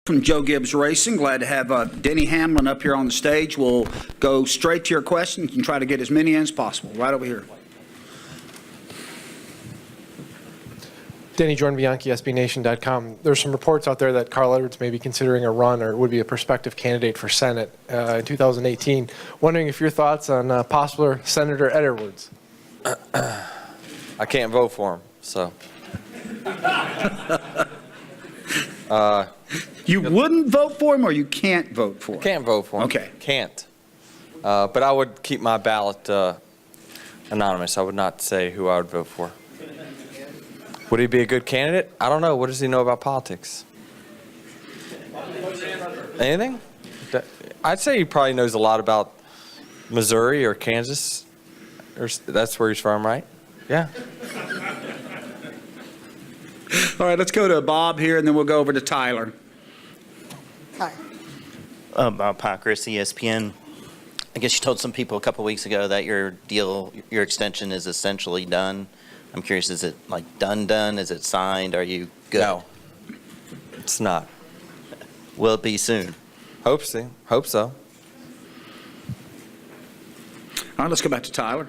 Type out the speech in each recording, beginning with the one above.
From Joe Gibbs Racing. Glad to have Denny Hamlin up here on the stage. We'll go straight to your questions and try to get as many in as possible. Right over here. Denny, Jordan Bianchi, SBNation.com. There's some reports out there that Carl Edwards may be considering a run or would be a prospective candidate for Senate in 2018. Wondering if your thoughts on possible Senator Ed Edwards. I can't vote for him, so. You wouldn't vote for him or you can't vote for him? Can't vote for him. Okay. Can't. But I would keep my ballot anonymous. I would not say who I would vote for. Would he be a good candidate? I don't know. What does he know about politics? Anything? I'd say he probably knows a lot about Missouri or Kansas. That's where he's from, right? Yeah. All right, let's go to Bob here, and then we'll go over to Tyler. Hi. Bob Pockris, ESPN. I guess you told some people a couple weeks ago that your extension is essentially done. I'm curious, is it like done? Is it signed? Are you good? No, it's not. Will it be soon? Hope so. All right, let's go back to Tyler.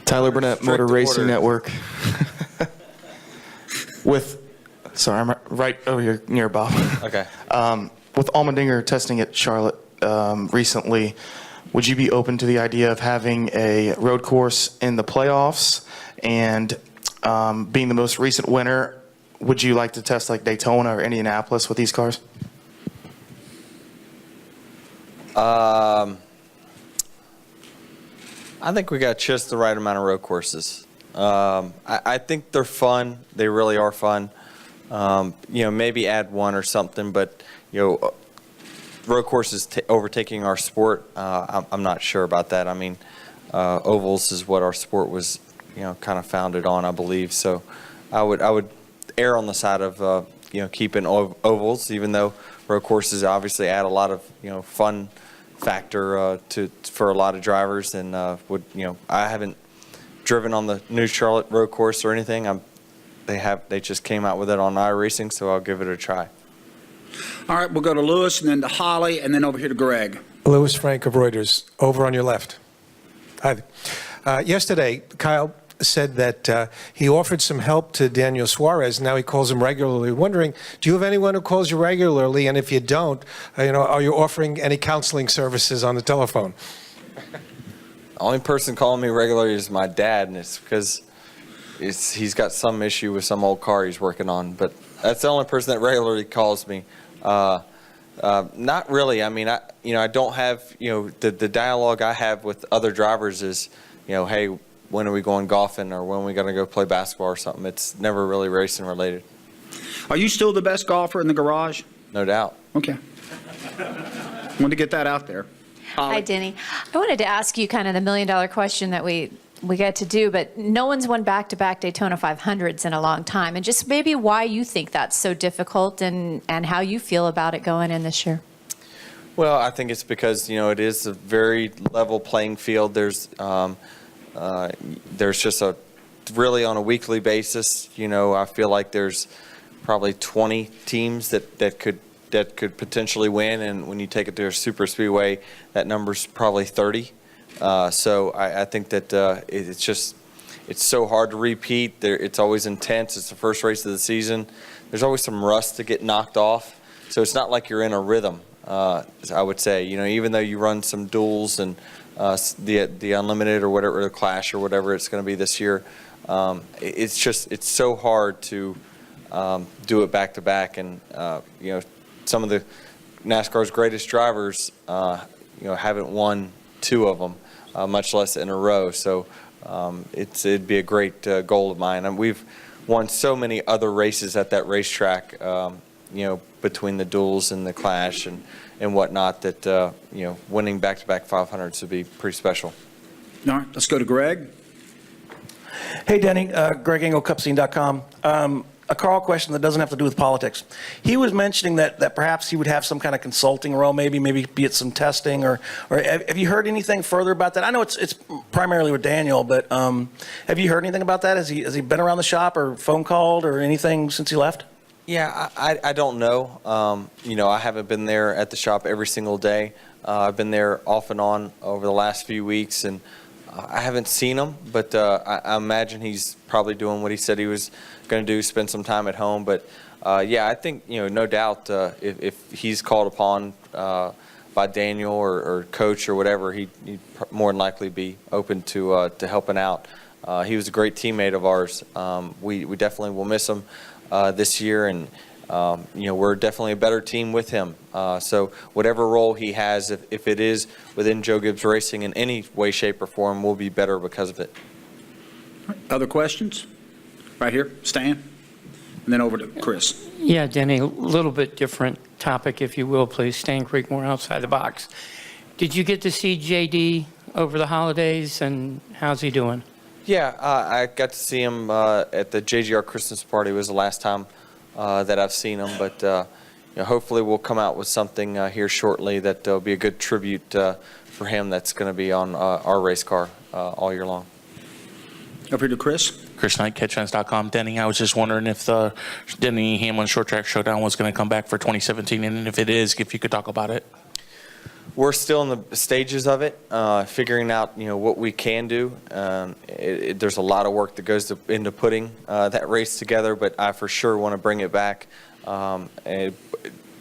Tyler Burnett, Motor Racing Network. Sorry, I'm right over here near Bob. Okay. With Allmendinger testing at Charlotte recently, would you be open to the idea of having a road course in the playoffs? And being the most recent winner, would you like to test like Daytona or Indianapolis with these cars? I think we got just the right amount of road courses. I think they're fun. They really are fun. Maybe add one or something, but road courses overtaking our sport. I'm not sure about that. I mean, ovals is what our sport was, kind of founded on, I believe. So, I would err on the side of keeping ovals, even though road courses obviously add a lot of fun factor for a lot of drivers. And I haven't driven on the new Charlotte road course or anything. They just came out with it on iRacing, so I'll give it a try. All right, we'll go to Lewis and then to Holly and then over here to Greg. Lewis Frank of Reuters, over on your left. Hi. Yesterday, Kyle said that he offered some help to Daniel Suarez. Now he calls him regularly. Wondering, do you have anyone who calls you regularly? And if you don't, are you offering any counseling services on the telephone? The only person calling me regularly is my dad, and it's because he's got some issue with some old car he's working on. But that's the only person that regularly calls me. Not really. I mean, I don't have, the dialogue I have with other drivers is, hey, when are we going golfing, or when are we going to go play basketball or something? It's never really racing related. Are you still the best golfer in the garage? No doubt. Okay. Wanted to get that out there. Hi, Denny. I wanted to ask you kind of the million-dollar question that we get to do, but no one's won back-to-back Daytona 500s in a long time, and just maybe why you think that's so difficult and how you feel about it going in this year. Well, I think it's because, it is a very level playing field. There's just really on a weekly basis, I feel like there's probably 20 teams that could potentially win, and when you take it to a super speedway, that number's probably 30. So I think that it's so hard to repeat. It's always intense. It's the first race of the season. There's always some rust to get knocked off. So it's not like you're in a rhythm, I would say. Even though you run some duels and the Unlimited or whatever, the Clash or whatever it's going to be this year, it's so hard to do it back to back. And, some of the NASCAR's greatest drivers, haven't won two of them, much less in a row. So it'd be a great goal of mine. And we've won so many other races at that racetrack, between the duels and the Clash and whatnot, that winning back-to-back 500s would be pretty special. All right, let's go to Greg. Hey, Denny, Greg Engel, Cupscene.com. A Carl question that doesn't have to do with politics. He was mentioning that perhaps he would have some kind of consulting role, maybe be it some testing, or have you heard anything further about that? I know it's primarily with Daniel, but have you heard anything about that? Has he been around the shop or phone called or anything since he left? Yeah, I don't know. You know, I haven't been there at the shop every single day. I've been there off and on over the last few weeks, and I haven't seen him, but I imagine he's probably doing what he said he was going to do, spend some time at home. But yeah, I think, you know, no doubt if he's called upon by Daniel or coach or whatever, he'd more than likely be open to helping out. He was a great teammate of ours. We definitely will miss him this year, and you know, we're definitely a better team with him. So whatever role he has, if it is within Joe Gibbs Racing in any way, shape, or form, we'll be better because of it. Other questions? Right here, Stan, and then over to Chris. Yeah, Denny, a little bit different topic, if you will, please. Stan Creek, more outside the box. Did you get to see JD over the holidays, and how's he doing? Yeah, I got to see him at the JGR Christmas party. It was the last time that I've seen him, but you know, hopefully we'll come out with something here shortly that will be a good tribute for him that's going to be on our race car all year long. Over here to Chris. Chris Knight, catchfence.com. Denny, I was just wondering if the Denny Hamlin Short Track Showdown was going to come back for 2017, and if it is, if you could talk about it. We're still in the stages of it, figuring out, you know, what we can do. There's a lot of work that goes into putting that race together, but I for sure want to bring it back. And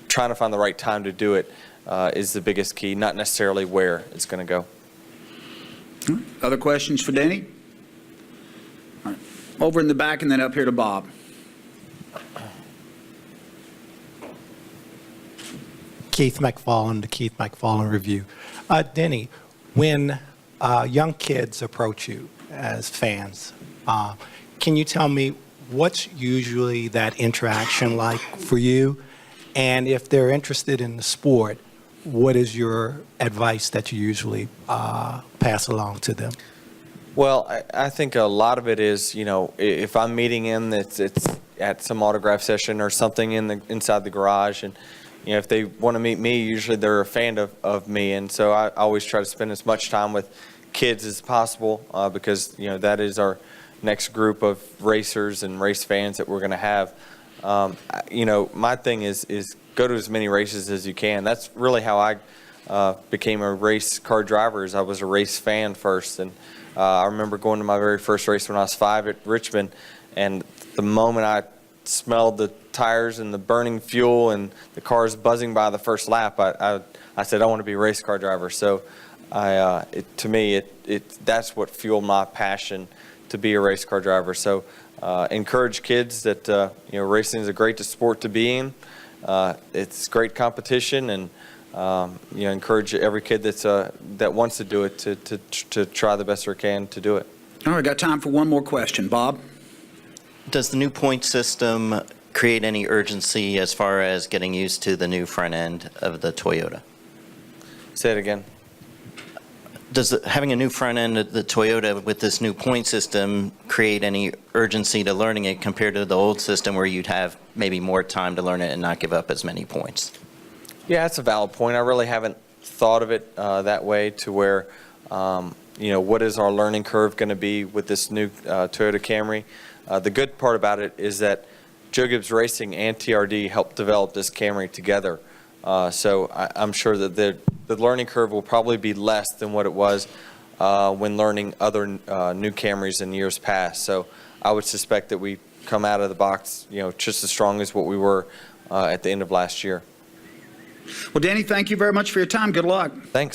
trying to find the right time to do it is the biggest key, not necessarily where it's going to go. Other questions for Denny? All right. Over in the back and then up here to Bob. Keith McFarland, the Keith McFarland Review. Denny, when young kids approach you as fans, can you tell me what's usually that interaction like for you? And if they're interested in the sport, what is your advice that you usually pass along to them? Well, I think a lot of it is, you know, if I'm meeting him, it's at some autograph session or something inside the garage, and you know, if they want to meet me, usually they're a fan of me, and so I always try to spend as much time with kids as possible because, you know, that is our next group of racers and race fans that we're going to have. You know, my thing is go to as many races as you can. That's really how I became a race car driver. Is I was a race fan first, and I remember going to my very first race when I was 5 at Richmond, and the moment I smelled the tires and the burning fuel and the cars buzzing by the first lap, I said I want to be a race car driver. So to me, that's what fueled my passion to be a race car driver. So encourage kids that you know, racing is a great sport to be in. It's great competition, and you know, encourage every kid that wants to do it to try the best they can to do it. All right, got time for one more question. Bob? Does the new point system create any urgency as far as getting used to the new front end of the Toyota? Say it again. Does having a new front end of the Toyota with this new point system create any urgency to learning it compared to the old system where you'd have maybe more time to learn it and not give up as many points? Yeah, that's a valid point. I really haven't thought of it that way, to where, you know, what is our learning curve going to be with this new Toyota Camry? The good part about it is that Joe Gibbs Racing and TRD helped develop this Camry together. So I'm sure that the learning curve will probably be less than what it was when learning other new Camrys in years past. So I would suspect that we come out of the box, you know, just as strong as what we were at the end of last year. Well, Denny, thank you very much for your time. Good luck. Thanks.